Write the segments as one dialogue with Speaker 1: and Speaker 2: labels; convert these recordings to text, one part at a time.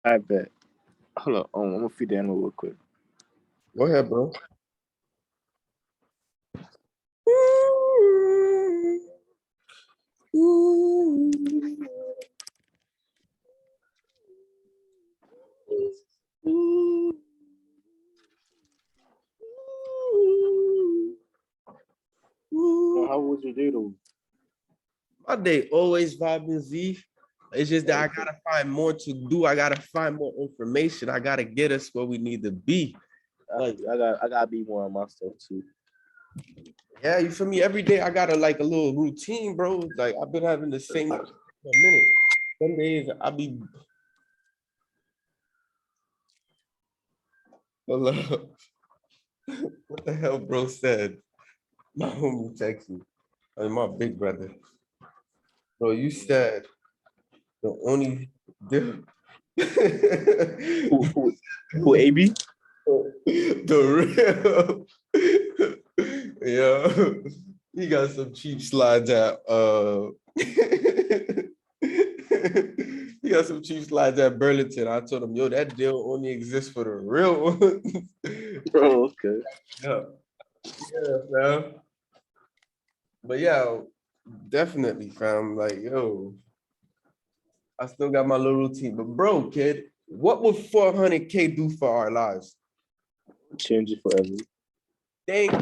Speaker 1: I bet. Hold on. I'm gonna feed the animal real quick.
Speaker 2: Go ahead, bro.
Speaker 1: So how was your day though?
Speaker 2: My day always vibing Z. It's just that I gotta find more to do. I gotta find more information. I gotta get us where we need to be. Like,
Speaker 1: I gotta be more on my stuff too.
Speaker 2: yeah, you feel me? Every day I got a little routine, bro. Like I've been having the same for a minute. Some days I be hello. What the hell, bro said? My homie text me. I mean, my big brother. Bro, you said the only the
Speaker 1: Who who who AB?
Speaker 2: the real yeah. He got some cheap slides at he got some cheap slides at Burlington. I told him, yo, that deal only exists for the real ones.
Speaker 1: Bro, okay.
Speaker 2: Yeah, yeah, fam. But yeah, definitely, fam. Like, yo, I still got my little routine. But bro, kid, what would 400K do for our lives?
Speaker 1: Change it forever.
Speaker 2: Thank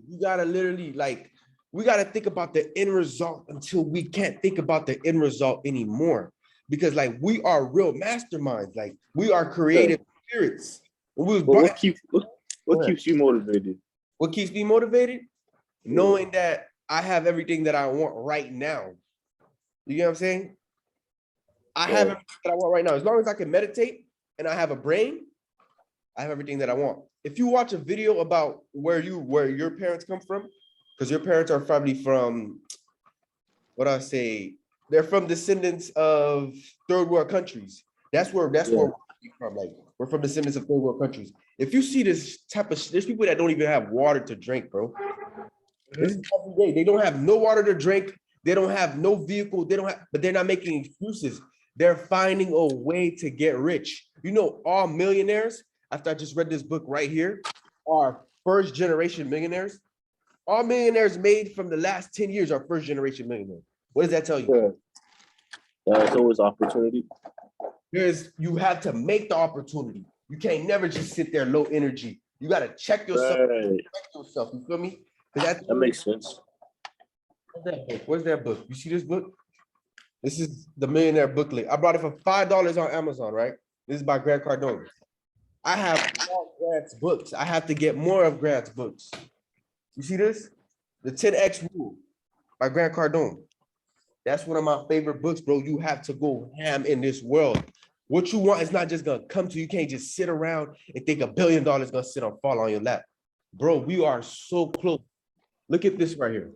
Speaker 2: you gotta literally like we gotta think about the end result until we can't think about the end result anymore. Because like we are real masterminds, like we are creative spirits. When we was
Speaker 1: But
Speaker 2: brought,
Speaker 1: what keeps you motivated?
Speaker 2: what keeps me motivated? Knowing that I have everything that I want right now. You get what I'm saying? I have everything that I want right now. As long as I can meditate and I have a brain, I have everything that I want. If you watch a video about where your parents come from, because your parents are probably from what I say, they're from descendants of third world countries. That's where we're from. Like we're from descendants of third world countries. If you see this type of there's people that don't even have water to drink, bro. This is every day. They don't have no water to drink. They don't have no vehicle. They don't have, but they're not making excuses. They're finding a way to get rich. You know, all millionaires, after I just read this book right here, are first generation millionaires. All millionaires made from the last 10 years are first generation millionaires. What does that tell you?
Speaker 1: It's always opportunity.
Speaker 2: Because you have to make the opportunity. You can't never just sit there low energy. You got to check yourself.
Speaker 1: Right.
Speaker 2: Check yourself. You feel me? That
Speaker 1: makes sense.
Speaker 2: Where's that book? Where's that book? You see this book? This is the Millionaire Booklet. I bought it for $5 on Amazon, right? This is by Grant Cardone. I have all Grant's books. I have to get more of Grant's books. You see this? The 10X Rule by Grant Cardone. That's one of my favorite books, bro. You have to go ham in this world. What you want is not just gonna come to you. You can't just sit around and think $1 billion is gonna sit or fall on your lap. Bro, we are so close. Look at this right here.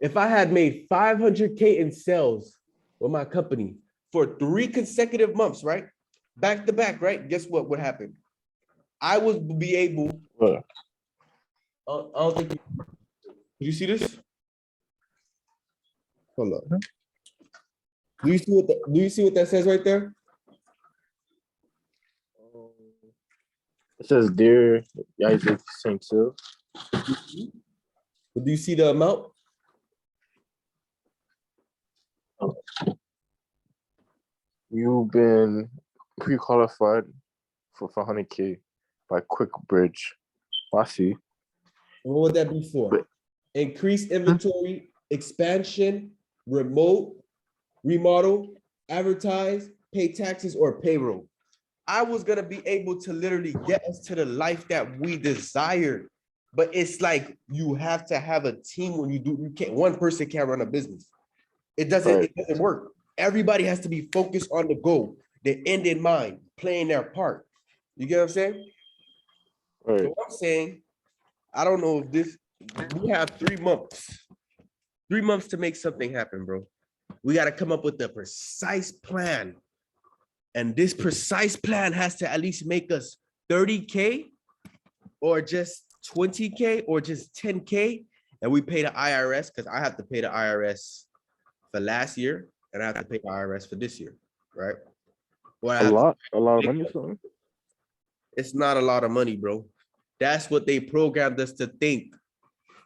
Speaker 2: If I had made 500K in sales with my company for 3 consecutive months, right? Back to back, right? Guess what would happen? I would be able. I don't think you see this? Hold on. Do you see what that says right there?
Speaker 1: It says dear Isaac St. Hill.
Speaker 2: Do you see the amount?
Speaker 1: You've been pre-qualified for 400K by QuickBridge. I see.
Speaker 2: What would that be for? Increase inventory, expansion, remote, remodel, advertise, pay taxes, or payroll. I was gonna be able to literally get us to the life that we desired. But it's like you have to have a team when you do, you can't, one person can't run a business. It doesn't work. Everybody has to be focused on the goal, the end in mind, playing their part. You get what I'm saying?
Speaker 1: Right.
Speaker 2: So what I'm saying, I don't know if this, we have 3 months. 3 months to make something happen, bro. We got to come up with a precise plan. And this precise plan has to at least make us 30K or just 20K or just 10K. And we pay the IRS because I have to pay the IRS for last year and I have to pay the IRS for this year, right? Or I
Speaker 1: A
Speaker 2: have to
Speaker 1: lot of
Speaker 2: make
Speaker 1: money or
Speaker 2: money.
Speaker 1: something.
Speaker 2: It's not a lot of money, bro. That's what they programmed us to think.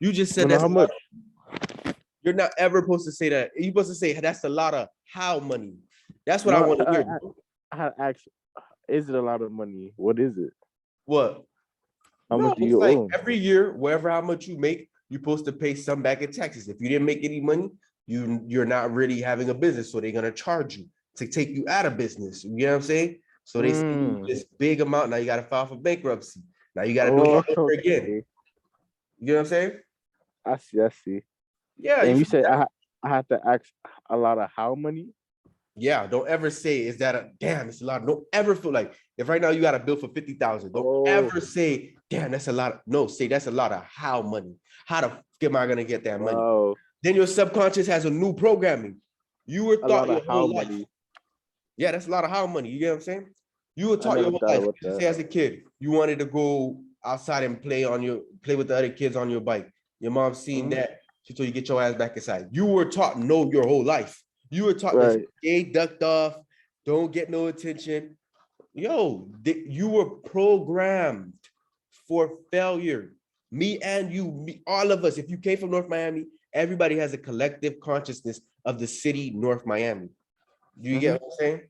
Speaker 2: You just said
Speaker 1: No,
Speaker 2: that's
Speaker 1: how
Speaker 2: a lot.
Speaker 1: much?
Speaker 2: You're not ever supposed to say that. You're supposed to say that's a lot of how money. That's what I
Speaker 1: No,
Speaker 2: want to hear, bro.
Speaker 1: I had asked, is it a lot of money? What is it?
Speaker 2: What?
Speaker 1: How
Speaker 2: No,
Speaker 1: much do
Speaker 2: it's
Speaker 1: you
Speaker 2: like
Speaker 1: own?
Speaker 2: every year, wherever how much you make, you're supposed to pay some back in taxes. If you didn't make any money, you're not really having a business, so they're gonna charge you to take you out of business. You know what I'm saying? So they say this big amount. Now you got to file for bankruptcy. Now you got to do it
Speaker 1: Oh,
Speaker 2: all over again.
Speaker 1: okay.
Speaker 2: You know what I'm saying?
Speaker 1: I see. I see.
Speaker 2: Yeah.
Speaker 1: And you said I had to ask a lot of how money?
Speaker 2: Yeah, don't ever say is that a damn, it's a lot. Don't ever feel like if right now you got a bill for 50,000. Don't
Speaker 1: Oh,
Speaker 2: ever say, damn, that's a lot. No, say that's a lot of how money. How the fuck am I gonna get that money?
Speaker 1: wow.
Speaker 2: Then your subconscious has a new programming. You were
Speaker 1: A
Speaker 2: taught
Speaker 1: lot
Speaker 2: your
Speaker 1: of how
Speaker 2: whole life.
Speaker 1: money.
Speaker 2: Yeah, that's a lot of how money. You get what I'm saying? You were
Speaker 1: I
Speaker 2: taught your
Speaker 1: never
Speaker 2: whole
Speaker 1: thought
Speaker 2: life.
Speaker 1: about
Speaker 2: Let's
Speaker 1: that.
Speaker 2: say as a kid, you wanted to go outside and play with the other kids on your bike. Your mom seen
Speaker 1: Mhm.
Speaker 2: that. She told you get your ass back inside. You were taught no your whole life. You were taught that
Speaker 1: Right.
Speaker 2: stay ducked off, don't get no attention. Yo, you were programmed for failure. Me and you, all of us. If you came from North Miami, everybody has a collective consciousness of the city North Miami. Do you get what I'm saying?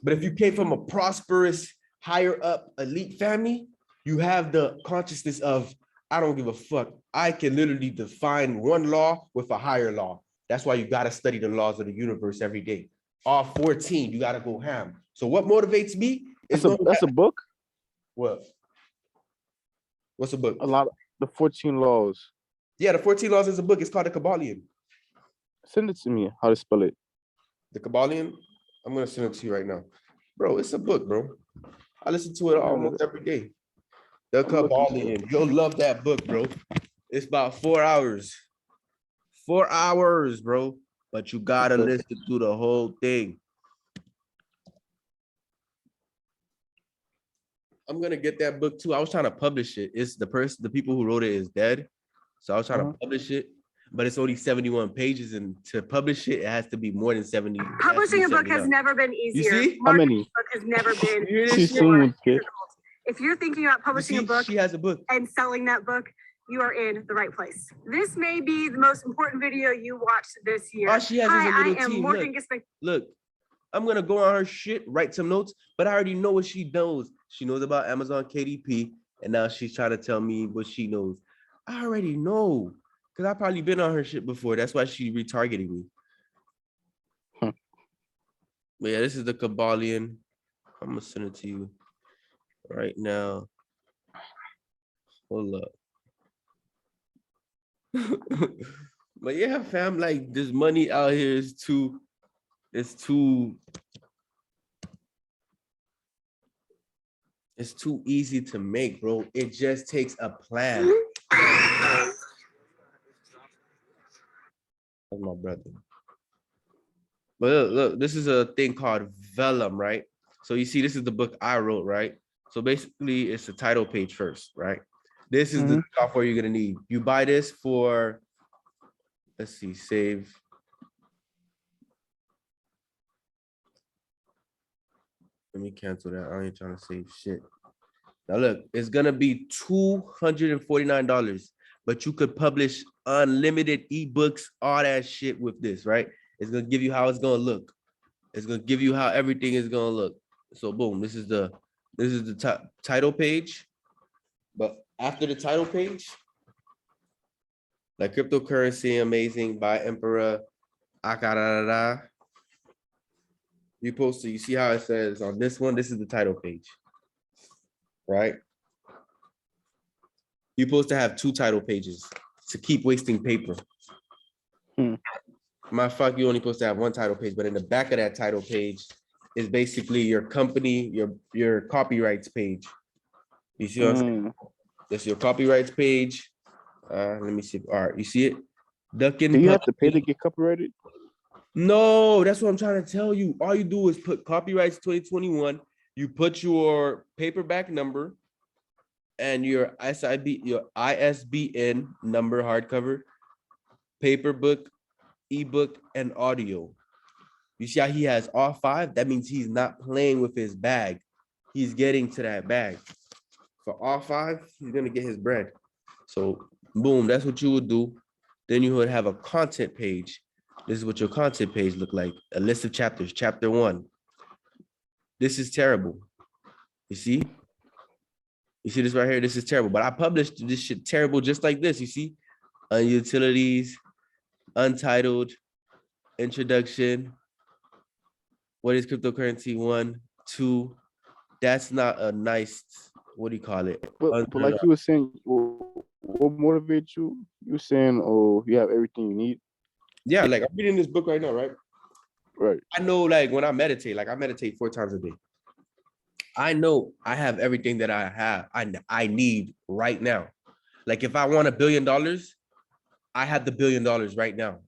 Speaker 2: But if you came from a prosperous, higher up elite family, you have the consciousness of, I don't give a fuck. I can literally define one law with a higher law. That's why you got to study the laws of the universe every day. All 14, you got to go ham. So what motivates me is
Speaker 1: That's a book.
Speaker 2: what? What's a book?
Speaker 1: A lot of the 14 laws.
Speaker 2: Yeah, the 14 laws is a book. It's called the Kabbalion.
Speaker 1: Send it to me. How to spell it?
Speaker 2: The Kabbalion. I'm gonna send it to you right now, bro. It's a book, bro. I listen to it almost every day. The Kabbalion. You'll love that book, bro. It's about 4 hours. 4 hours, bro. But you gotta
Speaker 1: Okay.
Speaker 2: listen to the whole thing. I'm gonna get that book too. I was trying to publish it. It's the people who wrote it is dead. So I was trying to publish it, but it's only 71 pages, and to publish it, it has to be more than 70.
Speaker 3: Publishing a book has never been easier.
Speaker 2: You see?
Speaker 1: How many?
Speaker 3: A book has never been
Speaker 2: You hear this
Speaker 1: Too
Speaker 2: shit?
Speaker 1: soon, kid.
Speaker 3: difficult. If you're thinking about publishing a book
Speaker 2: She has a book.
Speaker 3: and selling that book, you are in the right place. This may be the most important video you watched this year.
Speaker 2: All she has is a
Speaker 3: Hi,
Speaker 2: little
Speaker 3: I am
Speaker 2: team.
Speaker 3: Morgan Gisbeck.
Speaker 2: Look, I'm gonna go on her shit, write some notes, but I already know what she knows. She knows about Amazon KDP, and now she's trying to tell me what she knows. I already know, because I probably been on her shit before. That's why she retargeting me. But yeah, this is the Kabbalion. I'm gonna send it to you right now. Hold up. But yeah, fam, like this money out here is too, it's too easy to make, bro. It just takes a plan. That's my brother. But look, this is a thing called Vellum, right? So you see, this is the book I wrote, right? So basically, it's the title page first, right? This is the software you're gonna need. You buy this for, let's see, save. Let me cancel that. I ain't trying to save shit. Now look, it's gonna be $249, but you could publish unlimited ebooks, all that shit with this, right? It's gonna give you how it's gonna look. It's gonna give you how everything is gonna look. So boom, this is the title page. But after the title page, like cryptocurrency amazing by Emperor Akarada. You see how it says on this one, this is the title page, right? You're supposed to have 2 title pages to keep wasting paper. My fuck, you only supposed to have 1 title page, but in the back of that title page is basically your company, your copyrights page. You see what I'm saying? That's your copyrights page. Let me see. All right, you see it? Ducking.
Speaker 1: Do you have to pay to get copyrighted?
Speaker 2: No, that's what I'm trying to tell you. All you do is put copyrights 2021. You put your paperback number and your ISBN number, hardcover, paper book, ebook, and audio. You see how he has all 5? That means he's not playing with his bag. He's getting to that bag. For all 5, he's gonna get his bread. So boom, that's what you would do. Then you would have a content page. This is what your content page look like. A list of chapters. Chapter 1. This is terrible. You see? You see this right here? This is terrible. But I published this shit terrible just like this. You see? Utilities, untitled, introduction. What is cryptocurrency? 1, 2. That's not a nice, what do you call it?
Speaker 1: But like you were saying, what motivates you? You saying, oh, you have everything you need.
Speaker 2: Yeah, like I'm reading this book right now, right?
Speaker 1: Right.
Speaker 2: I know, like when I meditate, like I meditate 4 times a day. I know I have everything that I need right now. Like if I want $1 billion, I have the $1 billion right now.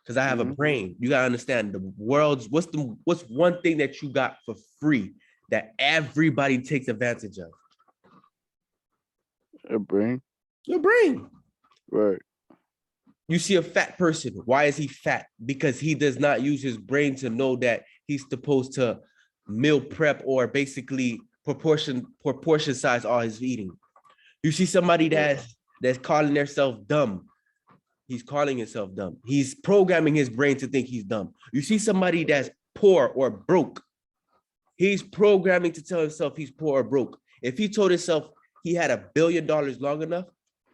Speaker 2: Because I have a brain. You gotta understand the world's what's one thing that you got for free that everybody takes advantage of?
Speaker 1: A brain.
Speaker 2: Your brain.
Speaker 1: Right.
Speaker 2: You see a fat person. Why is he fat? Because he does not use his brain to know that he's supposed to meal prep or basically proportion size all his eating. You see somebody that's calling themselves dumb. He's calling himself dumb. He's programming his brain to think he's dumb. You see somebody that's poor or broke. He's programming to tell himself he's poor or broke. If he told himself he had $1 billion long enough,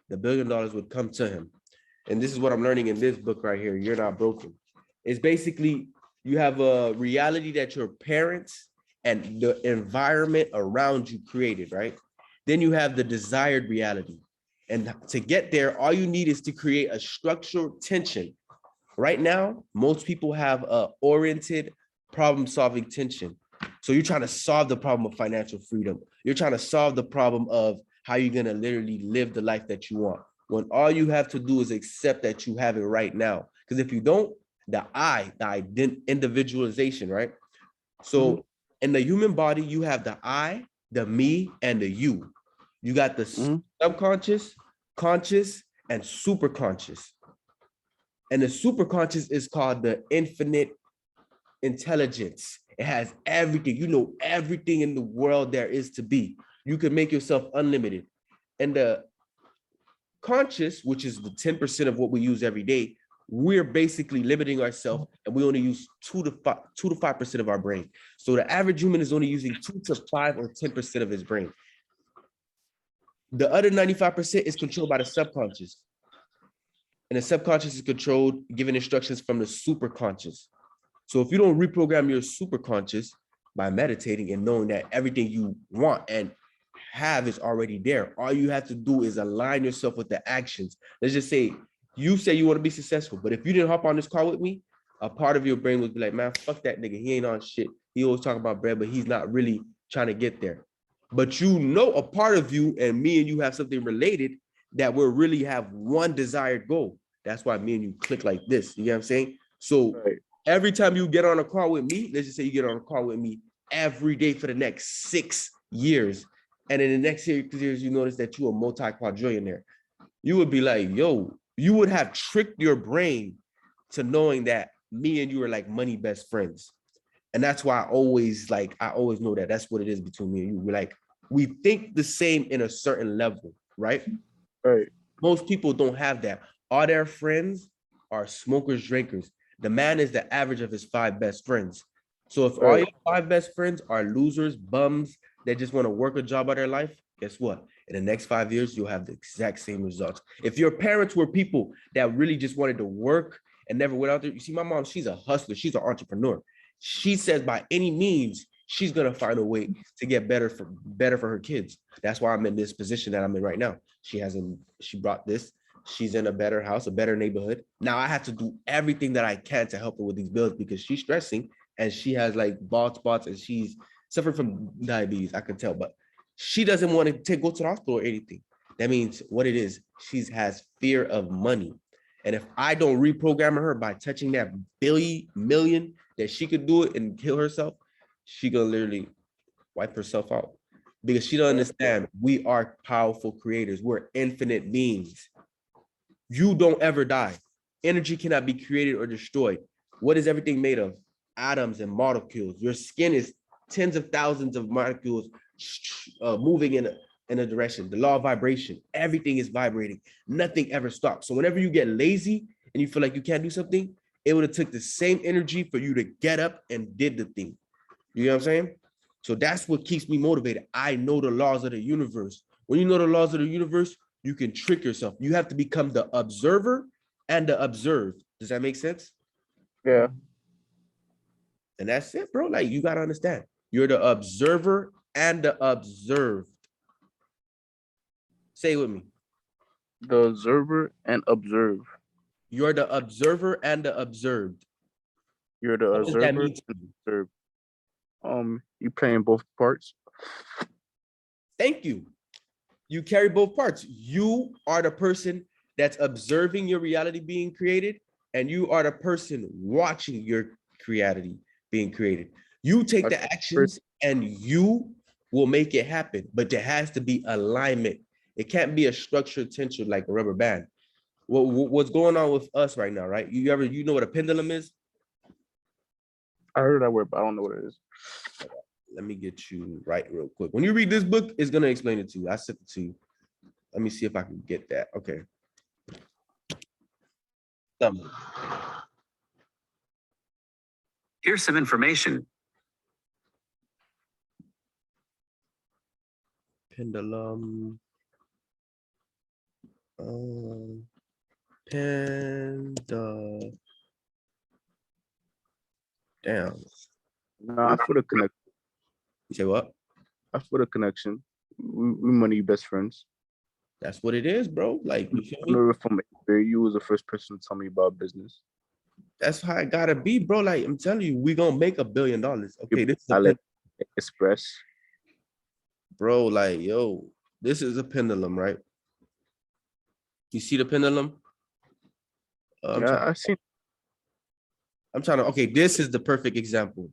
Speaker 2: the $1 billion would come to him. And this is what I'm learning in this book right here. You're Not Broken. It's basically you have a reality that your parents and the environment around you created, right? Then you have the desired reality. And to get there, all you need is to create a structural tension. Right now, most people have a oriented problem-solving tension. So you're trying to solve the problem of financial freedom. You're trying to solve the problem of how you're gonna literally live the life that you want. When all you have to do is accept that you have it right now. Because if you don't, the individualization, right? So in the human body, you have the I, the me, and the you. You got the subconscious, conscious, and superconscious. And the superconscious is called the infinite intelligence. It has everything. You know everything in the world there is to be. You can make yourself unlimited. And the conscious, which is the 10% of what we use every day, we're basically limiting ourselves and we only use 2 to 5% of our brain. So the average human is only using 2 to 5 or 10% of his brain. The other 95% is controlled by the subconscious. And the subconscious is controlled, given instructions from the superconscious. So if you don't reprogram your superconscious by meditating and knowing that everything you want and have is already there, all you have to do is align yourself with the actions. Let's just say you say you want to be successful, but if you didn't hop on this car with me, a part of your brain would be like, man, fuck that nigga. He ain't on shit. He always talking about bread, but he's not really trying to get there. But you know, a part of you and me and you have something related that we really have one desired goal. That's why me and you click like this. You know what I'm saying? So every time you get on a car with me, let's just say you get on a car with me every day for the next 6 years. And in the next 6 years, you notice that you're a multi-quadrillionaire. You would be like, yo, you would have tricked your brain to knowing that me and you are like money best friends. And that's why I always know that that's what it is between me and you. We're like, we think the same in a certain level, right?
Speaker 1: Right.
Speaker 2: Most people don't have that. All their friends are smokers, drinkers. The man is the average of his 5 best friends. So if all your 5 best friends are losers, bums, that just want to work a job of their life, guess what? In the next 5 years, you'll have the exact same results. If your parents were people that really just wanted to work and never went out there, you see, my mom, she's a hustler. She's an entrepreneur. She says by any means, she's going to find a way to get better for her kids. That's why I'm in this position that I'm in right now. She brought this. She's in a better house, a better neighborhood. Now I have to do everything that I can to help her with these bills because she's stressing and she has like bald spots and she's suffering from diabetes, I can tell, but she doesn't want to go to the hospital or anything. That means what it is, she has fear of money. And if I don't reprogram her by touching that million that she could do it and kill herself, she gonna literally wipe herself out because she don't understand we are powerful creators. We're infinite beings. You don't ever die. Energy cannot be created or destroyed. What is everything made of? atoms and molecules. Your skin is tens of thousands of molecules moving in a direction. The law of vibration, everything is vibrating. Nothing ever stops. So whenever you get lazy and you feel like you can't do something, it would have took the same energy for you to get up and did the thing. You know what I'm saying? So that's what keeps me motivated. I know the laws of the universe. When you know the laws of the universe, you can trick yourself. You have to become the observer and the observed. Does that make sense?
Speaker 1: Yeah.
Speaker 2: And that's it, bro. Like, you got to understand. You're the observer and the observed. Say it with me.
Speaker 1: The observer and observe.
Speaker 2: You're the observer and the observed.
Speaker 1: You're the
Speaker 2: What does that
Speaker 1: observer
Speaker 2: mean to
Speaker 1: and
Speaker 2: you?
Speaker 1: observed. You playing both parts.
Speaker 2: Thank you. You carry both parts. You are the person that's observing your reality being created, and you are the person watching your reality being created. You take the actions and you will make it happen, but there has to be alignment. It can't be a structured tension like a rubber band. What's going on with us right now, right? You know what a pendulum is?
Speaker 1: I heard that word, but I don't know what it is.
Speaker 2: Let me get you right real quick. When you read this book, it's gonna explain it to you. I sent it to you. Let me see if I can get that. Okay.
Speaker 4: Here's some information.
Speaker 2: Pendulum. Panda. Damn.
Speaker 1: No, I feel the connection.
Speaker 2: You say what?
Speaker 1: I feel the connection. We money best friends.
Speaker 2: That's what it is, bro. Like, you feel
Speaker 1: I
Speaker 2: me?
Speaker 1: remember from you was the first person to tell me about business.
Speaker 2: That's how it gotta be, bro. Like, I'm telling you, we gonna make $1 billion. Okay, this is
Speaker 1: I let express.
Speaker 2: Bro, like, yo, this is a pendulum, right? You see the pendulum?
Speaker 1: I seen.
Speaker 2: I'm trying to, okay, this is the perfect example.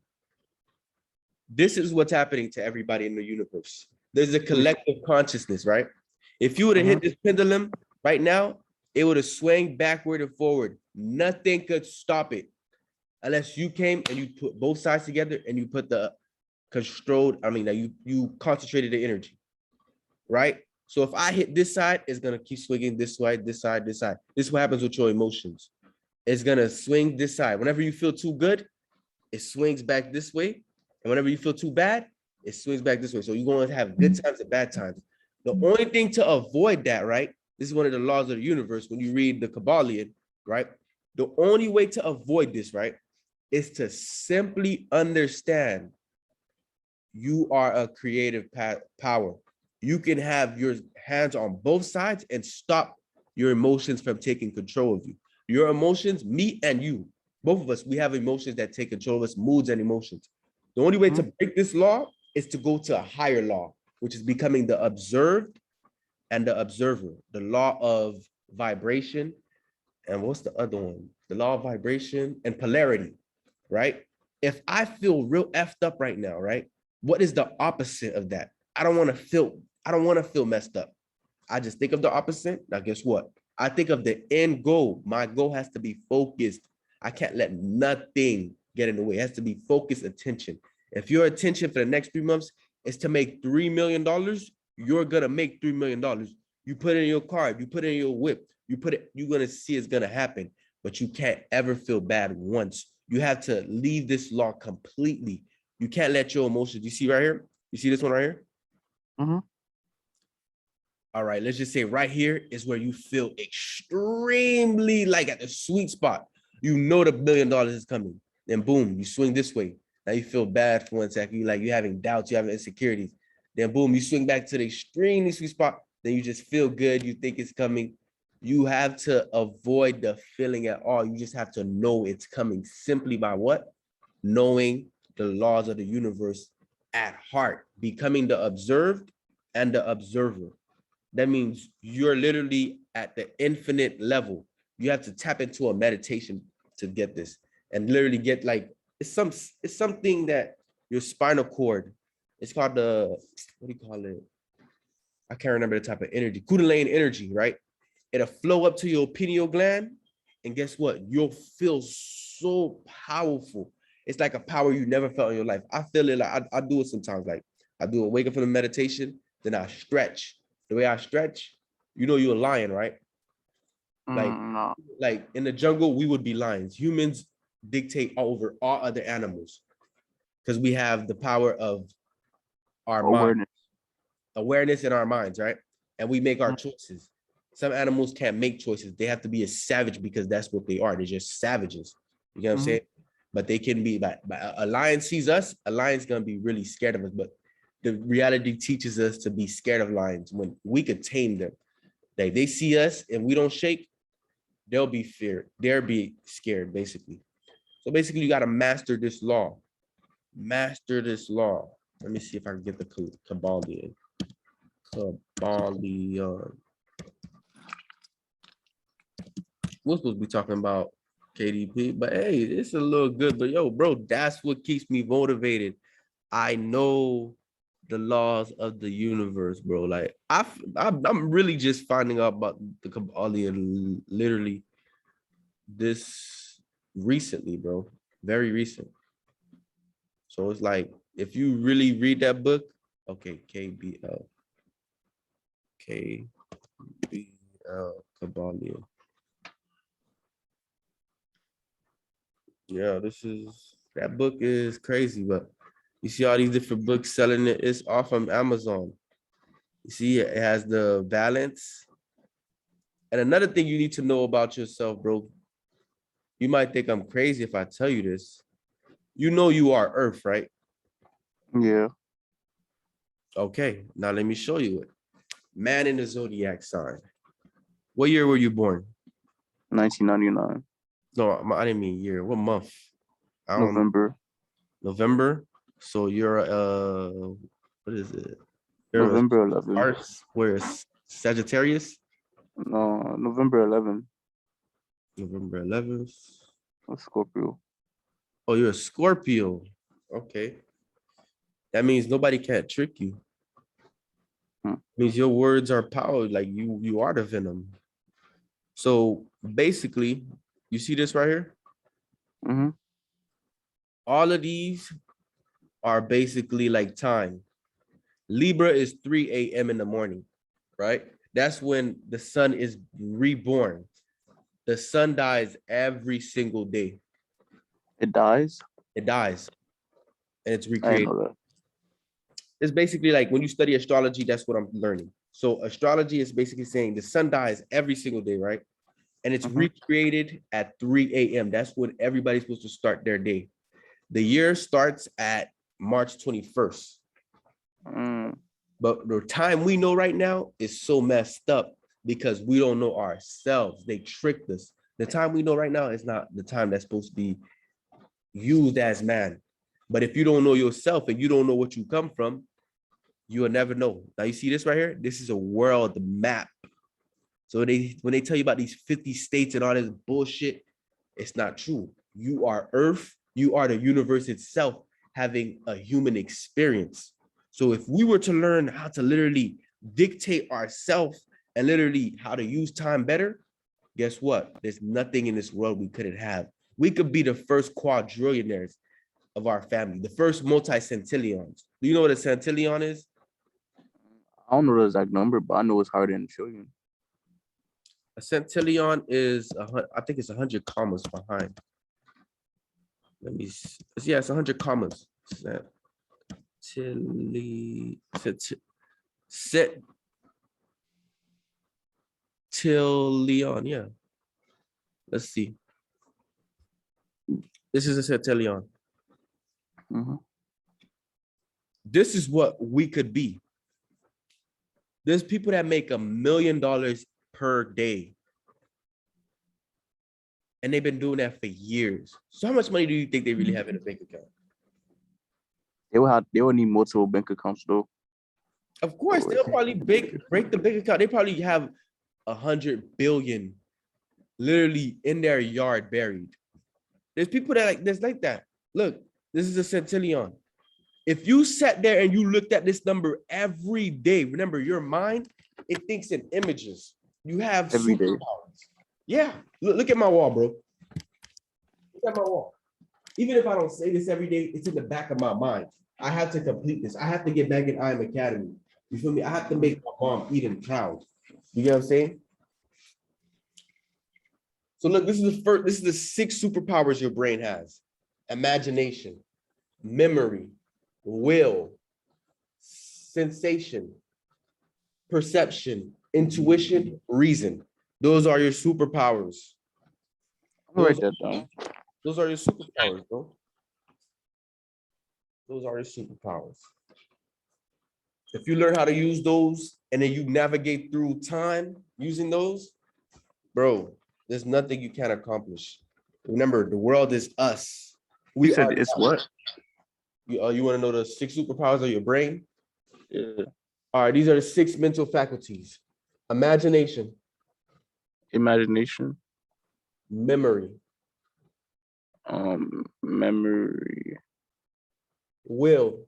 Speaker 2: This is what's happening to everybody in the universe. There's a collective consciousness, right? If you would have hit this pendulum right now, it would have swung backward and forward. Nothing could stop it unless you came and you put both sides together and you put the you concentrated the energy, right? So if I hit this side, it's gonna keep swinging this way, this side, this side. This is what happens with your emotions. It's gonna swing this side. Whenever you feel too good, it swings back this way. And whenever you feel too bad, it swings back this way. So you're going to have good times and bad times. The only thing to avoid that, right? This is one of the laws of the universe when you read the Kabbalion, right? The only way to avoid this, right, is to simply understand you are a creative power. You can have your hands on both sides and stop your emotions from taking control of you. Your emotions, me and you, both of us, we have emotions that take control of us, moods and emotions. The only way to break this law is to go to a higher law, which is becoming the observed and the observer, the law of vibration. And what's the other one? The law of vibration and polarity, right? If I feel real effed up right now, right? What is the opposite of that? I don't want to feel messed up. I just think of the opposite. Now, guess what? I think of the end goal. My goal has to be focused. I can't let nothing get in the way. It has to be focused attention. If your attention for the next 3 months is to make $3 million, you're gonna make $3 million. You put it in your card, you put it in your whip, you're gonna see it's gonna happen, but you can't ever feel bad once. You have to leave this law completely. You can't let your emotions, you see right here? You see this one right here? All right, let's just say right here is where you feel extremely like at the sweet spot. You know the $1 billion is coming. Then boom, you swing this way. Now you feel bad for 1 second. You're having doubts, you're having insecurities. Then boom, you swing back to the extremely sweet spot. Then you just feel good. You think it's coming. You have to avoid the feeling at all. You just have to know it's coming simply by what? Knowing the laws of the universe at heart, becoming the observed and the observer. That means you're literally at the infinite level. You have to tap into a meditation to get this and literally get like, it's something that your spinal cord, it's called the, what do you call it? I can't remember the type of energy, Kundalini energy, right? It'll flow up to your pineal gland. And guess what? You'll feel so powerful. It's like a power you never felt in your life. I feel it like I do it sometimes. Like I do a wake up from the meditation, then I stretch. The way I stretch, you know, you're a lion, right? Like,
Speaker 1: No.
Speaker 2: like in the jungle, we would be lions. Humans dictate over all other animals because we have the power of our mind, awareness in our minds, right? And we make our choices. Some animals can't make choices. They have to be a savage because that's what they are. They're just savages. You know what I'm saying? But they can be, but a lion sees us, a lion's gonna be really scared of us. But the reality teaches us to be scared of lions when we could tame them. Like they see us and we don't shake, they'll be feared. They'll be scared, basically. So basically, you got to master this law. Master this law. Let me see if I can get the Kybalion. Kybalion. We're supposed to be talking about KDP, but hey, it's a little good. But yo, bro, that's what keeps me motivated. I know the laws of the universe, bro. Like I'm really just finding out about the Kybalion literally this recently, bro. Very recent. So it's like if you really read that book, okay, KBL. Kybalion. Yeah, that book is crazy, but you see all these different books selling it. It's off from Amazon. You see, it has the balance. And another thing you need to know about yourself, bro. You might think I'm crazy if I tell you this. You know you are Earth, right?
Speaker 1: Yeah.
Speaker 2: Okay, now let me show you it. Man in the zodiac sign. What year were you born?
Speaker 1: 1999.
Speaker 2: No, I didn't mean year. What month?
Speaker 1: November.
Speaker 2: November. So you're what is it? You're
Speaker 1: November 11.
Speaker 2: where Sagittarius?
Speaker 1: No, November 11.
Speaker 2: November 11th.
Speaker 1: A Scorpio.
Speaker 2: Oh, you're a Scorpio. Okay. That means nobody can't trick you. Means your words are power. Like you are the venom. So basically, you see this right here? All of these are basically like time. Libra is 3 a.m. in the morning, right? That's when the sun is reborn. The sun dies every single day.
Speaker 1: It dies?
Speaker 2: It dies. And it's
Speaker 1: I didn't
Speaker 2: recreated.
Speaker 1: know that.
Speaker 2: It's basically like when you study astrology, that's what I'm learning. So astrology is basically saying the sun dies every single day, right? And it's recreated at 3 a.m. That's when everybody's supposed to start their day. The year starts at March 21st. But the time we know right now is so messed up because we don't know ourselves. They tricked us. The time we know right now is not the time that's supposed to be used as man. But if you don't know yourself and you don't know what you come from, you will never know. Now you see this right here? This is a world map. So when they tell you about these 50 states and all this bullshit, it's not true. You are Earth. You are the universe itself having a human experience. So if we were to learn how to literally dictate ourselves and literally how to use time better, guess what? There's nothing in this world we couldn't have. We could be the first quadrillionaires of our family, the first multi-centillions. Do you know what a centillion is?
Speaker 1: I don't know the exact number, but I know it's higher than a trillion.
Speaker 2: A centillion is, I think it's 100 commas behind. Let me see. Yeah, it's 100 commas. Centillion, yeah. Let's see. This is a centillion. This is what we could be. There's people that make $1 million per day. And they've been doing that for years. So how much money do you think they really have in a bank account?
Speaker 1: They would need multiple bank accounts though.
Speaker 2: Of course, they'll probably break the bank account. They probably have 100 billion literally in their yard buried. There's people that there's like that. Look, this is a centillion. If you sat there and you looked at this number every day, remember your mind, it thinks in images. You have
Speaker 1: Every day.
Speaker 2: superpowers. Yeah, look at my wall, bro. Look at my wall. even if I don't say this every day, it's in the back of my mind. I have to complete this. I have to get back in IM Academy. You feel me? I have to make my mom Eden proud. You get what I'm saying? So look, this is the first, this is the 6 superpowers your brain has: imagination, memory, will, sensation, perception, intuition, reason. Those are your superpowers.
Speaker 1: I'm gonna write that down.
Speaker 2: Those are your superpowers, bro. Those are your superpowers. If you learn how to use those and then you navigate through time using those, bro, there's nothing you can't accomplish. Remember, the world is us.
Speaker 1: We
Speaker 2: We
Speaker 1: said
Speaker 2: are.
Speaker 1: it's what?
Speaker 2: You want to know the 6 superpowers of your brain?
Speaker 1: Yeah.
Speaker 2: All right, these are the 6 mental faculties: imagination,
Speaker 1: Imagination,
Speaker 2: memory,
Speaker 1: memory,
Speaker 2: will,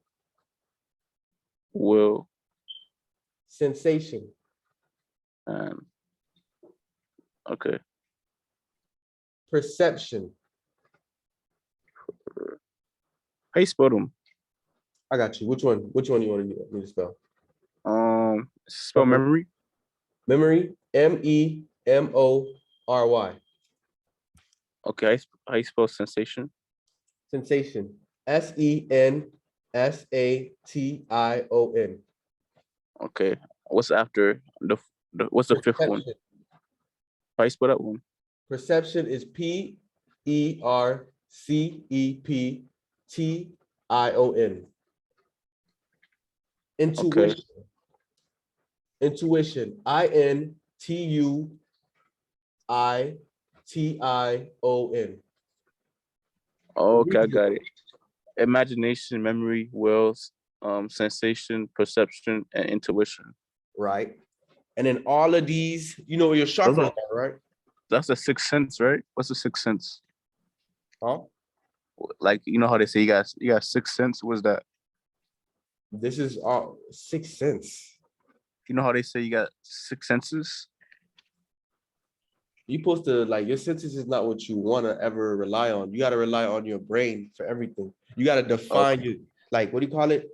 Speaker 1: will,
Speaker 2: sensation,
Speaker 1: and okay.
Speaker 2: perception.
Speaker 1: How you spell them?
Speaker 2: I got you. Which one? Which one you want me to spell?
Speaker 1: Spell memory.
Speaker 2: Memory, MEMORY.
Speaker 1: Okay, how you spell sensation?
Speaker 2: Sensation, SENSATION.
Speaker 1: Okay, what's after what's the 5th one?
Speaker 2: Perception.
Speaker 1: How you spell that one?
Speaker 2: Perception is PERCEPTION. Intuition. Intuition, INTUITION.
Speaker 1: Okay, I got it. Imagination, memory, wills, sensation, perception, and intuition.
Speaker 2: Right. And then all of these, you know, your chakras are, right?
Speaker 1: That's the 6th sense, right? What's the 6th sense?
Speaker 2: Huh?
Speaker 1: Like, you know how they say you got 6th sense? What's that?
Speaker 2: This is all 6 sense.
Speaker 1: You know how they say you got 6 senses?
Speaker 2: You supposed to, like, your senses is not what you want to ever rely on. You got to rely on your brain for everything. You got to define your, like, what do you call it?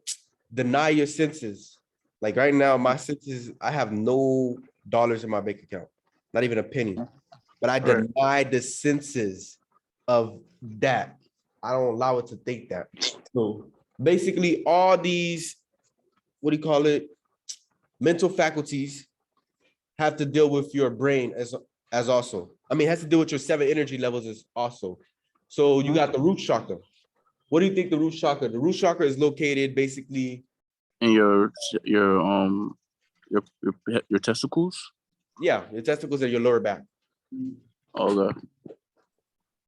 Speaker 2: Deny your senses. Like right now, my senses, I have no dollars in my bank account, not even a penny. But I deny the senses of that. I don't allow it to think that. So basically, all these, what do you call it? Mental faculties have to deal with your brain as also. I mean, it has to deal with your 7 energy levels as also. So you got the root chakra. What do you think the root chakra? The root chakra is located basically
Speaker 1: in your testicles.
Speaker 2: Yeah, your testicles are your lower back.
Speaker 1: Okay.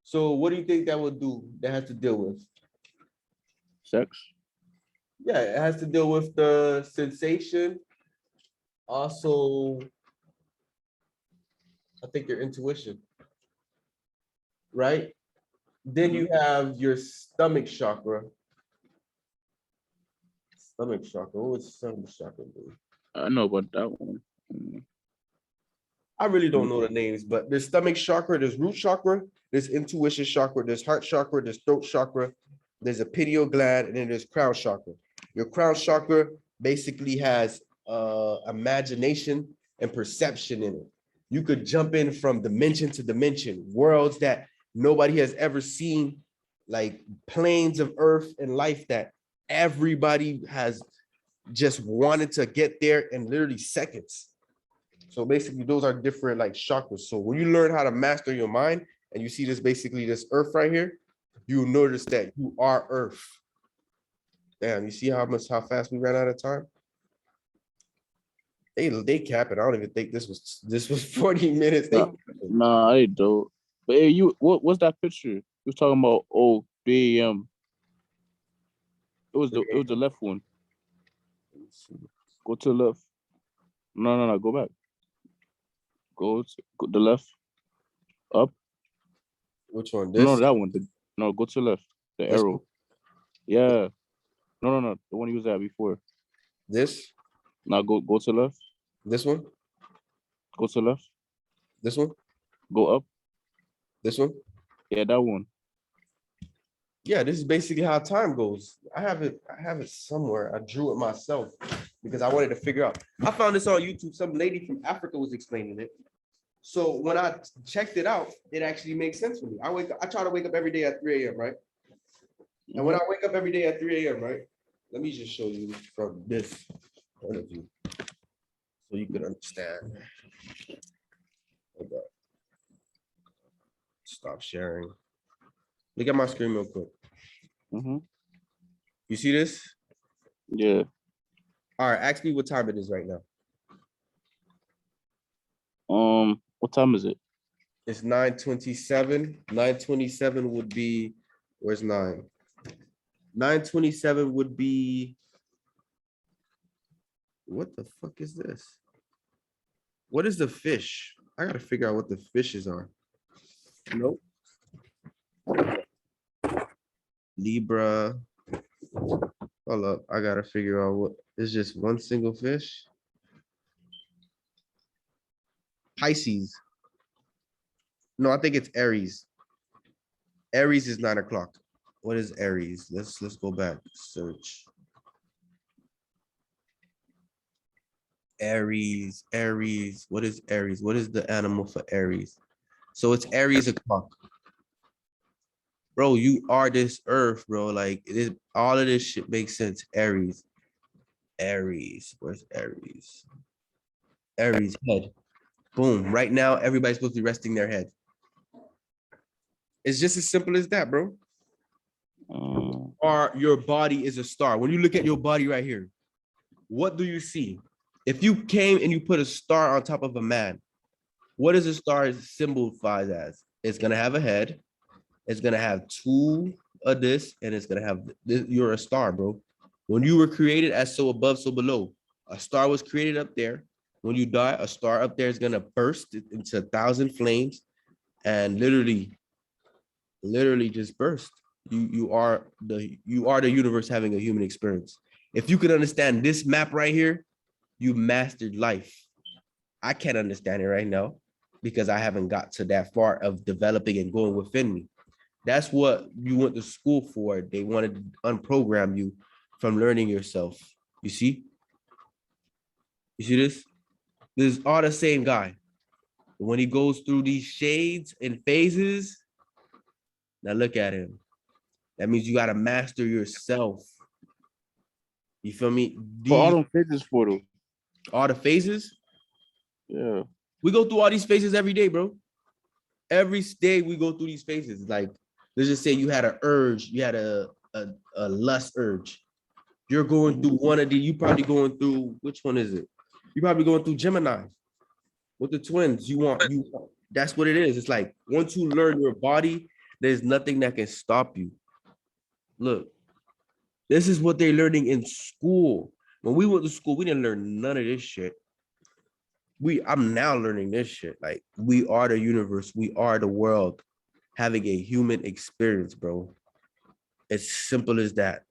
Speaker 2: So what do you think that would do? That has to deal with
Speaker 1: sex.
Speaker 2: Yeah, it has to deal with the sensation. Also, I think your intuition, right? Then you have your stomach chakra. Stomach chakra. What would stomach chakra do?
Speaker 1: I know about that one.
Speaker 2: I really don't know the names, but there's stomach chakra, there's root chakra, there's intuition chakra, there's heart chakra, there's throat chakra, there's a pineal gland, and then there's crown chakra. Your crown chakra basically has imagination and perception in it. You could jump in from dimension to dimension, worlds that nobody has ever seen, like planes of earth and life that everybody has just wanted to get there in literally seconds. So basically those are different like chakras. So when you learn how to master your mind and you see this basically this earth right here, you will notice that you are earth. Damn, you see how fast we ran out of time? They cap it. I don't even think this was 40 minutes.
Speaker 1: Nah, I don't. But hey, what's that picture? You was talking about BAM. It was the left one. Go to the left. No, go back. Go the left. Up.
Speaker 2: Which one? This?
Speaker 1: No, that one. No, go to the left. The arrow. One? Yeah. No. The one you was at before.
Speaker 2: This?
Speaker 1: Now go to the left.
Speaker 2: This one?
Speaker 1: Go to the left.
Speaker 2: This one?
Speaker 1: Go up.
Speaker 2: This one?
Speaker 1: Yeah, that one.
Speaker 2: Yeah, this is basically how time goes. I have it somewhere. I drew it myself because I wanted to figure out. I found this on YouTube. Some lady from Africa was explaining it. So when I checked it out, it actually makes sense for me. I try to wake up every day at 3 a.m., right? And when I wake up every day at 3 a.m., right? Let me just show you from this point of view so you can understand. Hold up. Stop sharing. Look at my screen real quick.
Speaker 1: Mm-hmm.
Speaker 2: You see this?
Speaker 1: Yeah.
Speaker 2: All right, ask me what time it is right now.
Speaker 1: What time is it?
Speaker 2: It's 9:27. 9:27 would be, where's 9? 9:27 would be, what the fuck is this? What is the fish? I gotta figure out what the fishes are. Nope. Libra. Hold up, I gotta figure out what, it's just one single fish. Pisces. No, I think it's Aries. Aries is 9 o'clock. What is Aries? Let's go back. Search. Aries. What is Aries? What is the animal for Aries? So it's Aries o'clock. Bro, you are this earth, bro. Like it is, all of this shit makes sense. Aries. Where's Aries? Aries head. Boom. Right now, everybody's supposed to be resting their head. It's just as simple as that, bro. Or your body is a star. When you look at your body right here, what do you see? If you came and you put a star on top of a man, what does a star symbolize as? It's gonna have a head. It's gonna have two of this, and it's gonna have this. You're a star, bro. When you were created as so above, so below, a star was created up there. When you die, a star up there is gonna burst into 1,000 flames, and literally just burst. You are the universe having a human experience. If you could understand this map right here, you mastered life. I can't understand it right now because I haven't got to that far of developing and going within me. That's what you went to school for. They wanted to unprogram you from learning yourself. You see? You see this? This is all the same guy. When he goes through these shades and phases, now look at him. That means you got to master yourself. You feel me?
Speaker 1: For all them phases for though.
Speaker 2: All the phases?
Speaker 1: Yeah.
Speaker 2: We go through all these phases every day, bro. Every day we go through these phases. Like, let's just say you had an urge, you had a lust urge. You're going through one of the, you probably going through, which one is it? You're probably going through Gemini with the twins. That's what it is. It's like, once you learn your body, there's nothing that can stop you. Look, this is what they're learning in school. When we went to school, we didn't learn none of this shit. I'm now learning this shit. Like, we are the universe. We are the world having a human experience, bro. It's simple as that.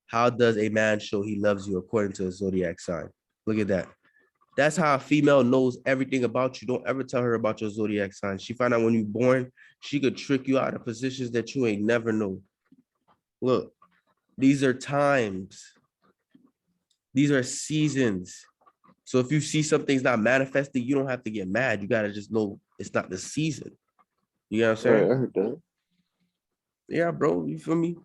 Speaker 2: How does a man show he loves you according to a zodiac sign? Look at that. That's how a female knows everything about you. Don't ever tell her about your zodiac sign. She found out when you're born, she could trick you out of positions that you ain't never know. Look, these are times. These are seasons. So if you see something's not manifesting, you don't have to get mad. You got to just know it's not the season. You know what I'm saying?
Speaker 1: Right, I heard that.
Speaker 2: Yeah, bro, you feel me?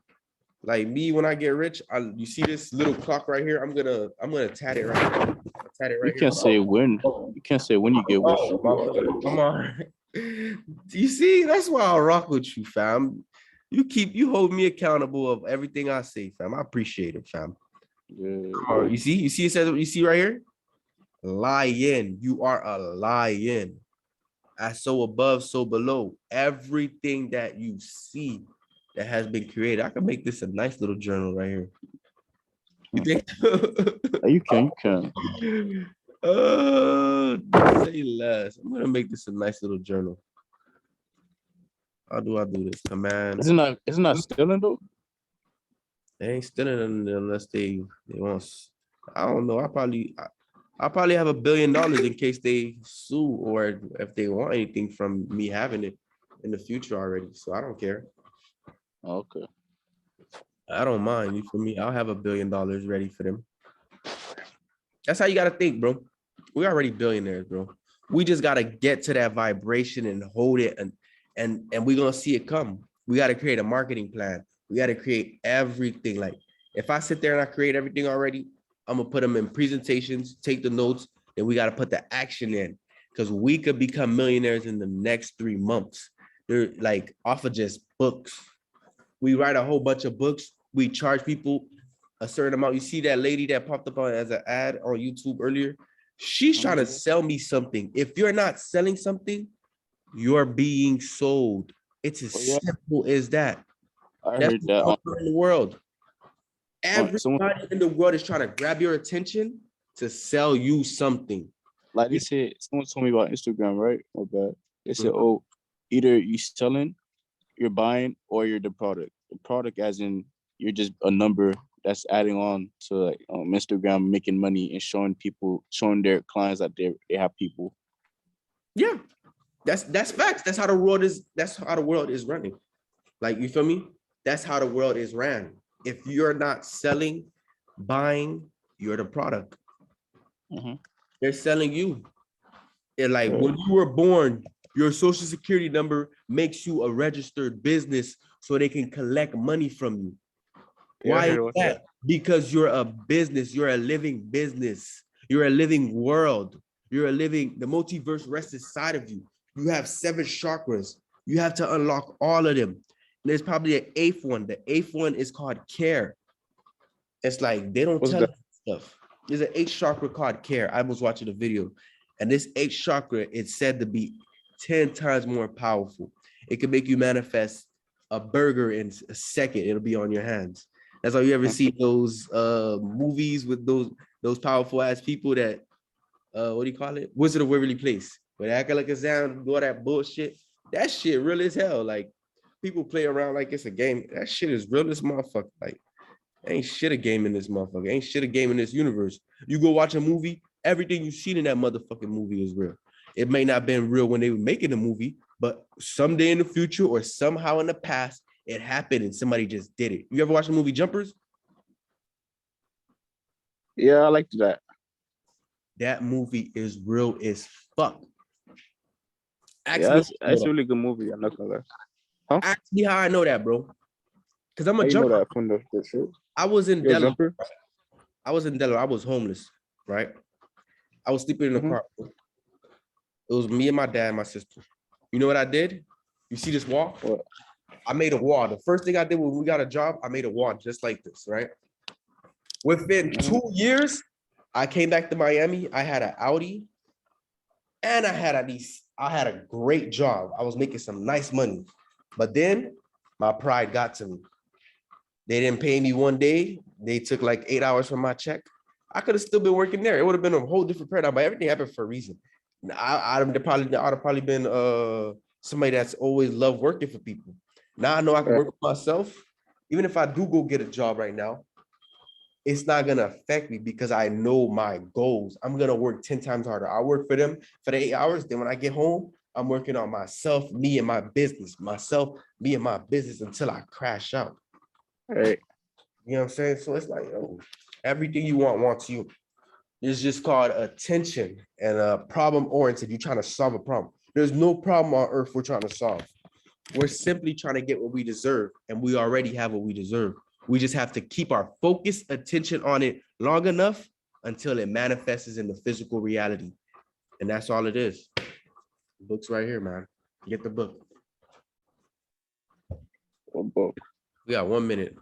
Speaker 2: Like me, when I get rich, you see this little clock right here? I'm gonna tat it right here. Tat it right
Speaker 1: You can't say when. You can't say when you get rich.
Speaker 2: Come on. You see, that's why I rock with you, fam. You hold me accountable of everything I say, fam. I appreciate it, fam.
Speaker 1: Yeah.
Speaker 2: You see it says what you see right here? Lion. You are a lion. As so above, so below. Everything that you see that has been created. I can make this a nice little journal right here. You think?
Speaker 1: You can.
Speaker 2: Say less. I'm gonna make this a nice little journal. How do I do this? Command.
Speaker 1: Isn't that stealing though?
Speaker 2: They ain't stealing unless they want. I don't know. I probably have $1 billion in case they sue or if they want anything from me having it in the future already. So I don't care.
Speaker 1: Okay.
Speaker 2: I don't mind. You feel me? I'll have $1 billion ready for them. That's how you gotta think, bro. We're already billionaires, bro. We just gotta get to that vibration and hold it, and we're gonna see it come. We gotta create a marketing plan. We gotta create everything. Like if I sit there and I create everything already, I'm gonna put them in presentations, take the notes, and we gotta put the action in because we could become millionaires in the next 3 months. They're like off of just books. We write a whole bunch of books. We charge people a certain amount. You see that lady that popped up on as an ad on YouTube earlier? She's trying to sell me something. If you're not selling something, you're being sold. It's as
Speaker 1: Oh, yeah.
Speaker 2: simple as that.
Speaker 1: I
Speaker 2: That's
Speaker 1: heard
Speaker 2: what's
Speaker 1: that.
Speaker 2: out there in the world.
Speaker 1: Someone
Speaker 2: Everybody in the world is trying to grab your attention to sell you something.
Speaker 1: like they said. Someone told me about Instagram, right? My bad. They said,
Speaker 2: Mhm.
Speaker 1: "Oh, either you selling, you're buying, or you're the product. The product, as in you're just a number that's adding on to like Instagram, making money and showing their clients that they have people."
Speaker 2: Yeah, that's facts. That's how the world is. That's how the world is running. Like, you feel me? That's how the world is ran. If you're not selling, buying, you're the product.
Speaker 1: Mhm.
Speaker 2: They're selling you. And like
Speaker 1: Right.
Speaker 2: when you were born, your social security number makes you a registered business so they can collect money from you.
Speaker 1: Yeah, I
Speaker 2: Why is
Speaker 1: heard about
Speaker 2: that? Because you're a business, you're a living business, you're a living world, you're a living, the multiverse rests inside of you. You have 7 chakras. You have to unlock all of them. And there's probably an 8th one. The 8th one is called care. It's like they don't
Speaker 1: What's
Speaker 2: tell
Speaker 1: that?
Speaker 2: us stuff. There's an 8th chakra called care. I was watching a video, and this 8th chakra is said to be 10 times more powerful. It can make you manifest a burger in a second. It'll be on your hands. That's why you ever see those movies with those powerful ass people that what do you call it? Wizard of Waverly Place. But acting like a sound, do all that bullshit. That shit real as hell. Like people play around like it's a game. That shit is real as motherfucker. Like ain't shit a game in this motherfucker. Ain't shit a game in this universe. You go watch a movie, everything you seen in that motherfucking movie is real. It may not have been real when they were making the movie, but someday in the future or somehow in the past, it happened and somebody just did it. You ever watch the movie Jumpers?
Speaker 1: Yeah, I liked that.
Speaker 2: That movie is real as fuck. Ask
Speaker 1: Yeah,
Speaker 2: me,
Speaker 1: that's a really good movie. I'm not gonna lie.
Speaker 2: ask me how I know that, bro. Because I'm
Speaker 1: How
Speaker 2: a
Speaker 1: you know
Speaker 2: jumper.
Speaker 1: that from the show?
Speaker 2: I was in
Speaker 1: You're a
Speaker 2: Delaware.
Speaker 1: jumper.
Speaker 2: I was in Delaware. I was homeless, right? I was sleeping in the
Speaker 1: Mhm.
Speaker 2: car. It was me and my dad and my sister. You know what I did? You see this wall?
Speaker 1: What?
Speaker 2: I made a wall. The first thing I did when we got a job, I made a wall just like this, right? Within
Speaker 1: Mhm.
Speaker 2: 2 years, I came back to Miami. I had an Audi, and I had a great job. I was making some nice money, but then my pride got to me. They didn't pay me one day. They took like 8 hours from my check. I could have still been working there. It would have been a whole different paradigm, but everything happened for a reason. I'd have probably been somebody that's always loved working for people. Now I know I can work for myself. Even if I do go get a job right now, it's not gonna affect me because I know my goals. I'm gonna work 10 times harder. I work for them for the 8 hours. Then when I get home, I'm working on myself, me and my business, myself, me and my business until I crash out.
Speaker 1: Right.
Speaker 2: You know what I'm saying? So it's like, oh, everything you want wants you. It's just called attention and problem oriented. You're trying to solve a problem. There's no problem on earth we're trying to solve. We're simply trying to get what we deserve, and we already have what we deserve. We just have to keep our focused attention on it long enough until it manifests in the physical reality. And that's all it is. Book's right here, man. Get the book.
Speaker 1: What book?
Speaker 2: We got 1 minute.